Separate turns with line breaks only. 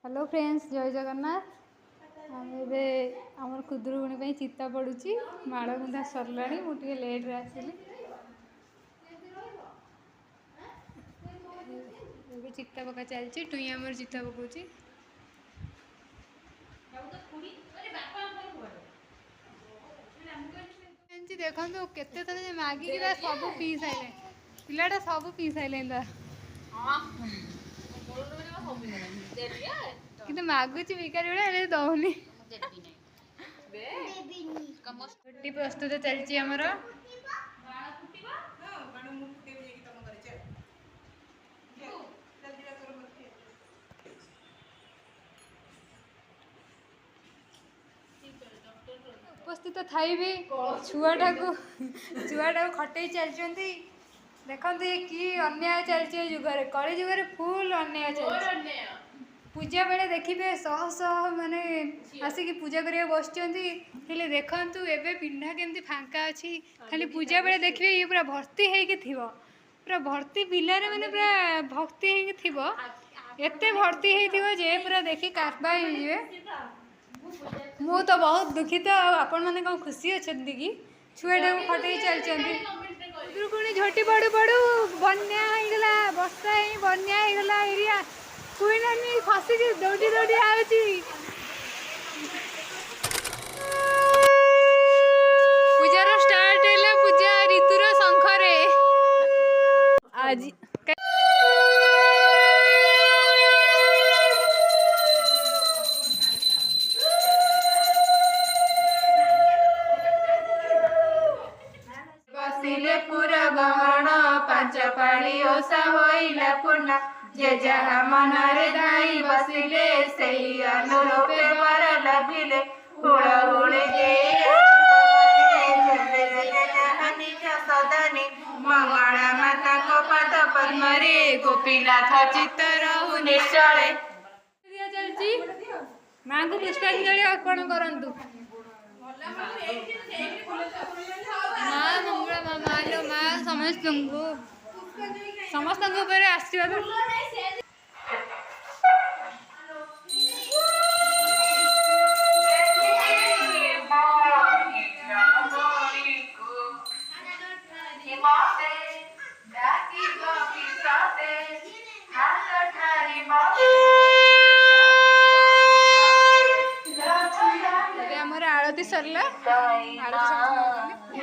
Hello friends, जय जगन्नाथ। आम आम खुदुरुकुणी चिता पड़ुची माड़ गुंधा सरला मुझे लेट्रे आसली चिता पका चलती टुई आमर चिता पकाउची। देखो केते थर मागिक सब पी सारे पिलाटा सब पी सारे कि मागुच भिकारी भाई दौनी छुट्टी प्रस्तुत चलती आमर उपस्थित थी भी छुआटा छुआटा खटे चलती देखते कि अन्याय चलती जुगर कली जुगर फुल अन्याय चलती। पूजा बेले देखिए शह शह माने आसिक पूजा करिया बस देखु एवं पिंडा केमती फांका अच्छी खाली पूजा बेले देखिए ये पूरा भर्ती हो पूरा भर्ती पिलारे माने पूरा भक्ति होते भर्ती हो पूरा देखी काफा मु तो बहुत दुखित आपण मैंने कौन खुशी अच्छा कि छुआटा खटे चलती खुदुरुकुणी झोटी पड़ू पड़ू बन्या होगला बर्षा ही बन्या होगला एरिया कोई नानी फसिक दौड़ी दौड़ी आउची पूजार स्टार्ट है पूजा ऋतुर शंखरे आज
बसिले पूरा गहन पांच पाड़ी ओषा होइला पूर्णा जे जहा मनरे दाई बसिले सही अनुरूपे वर लभिले हुड़ हुड़े सदनी मंगला माता को पद पद्मरे गोपीनाथ चित्तर निश्चले
चलती माँ को पुष्पांजलि अर्पण करंतु। माँ मंगला माँ माँ समस्त आशीर्वाद आमर आरती सरला आरती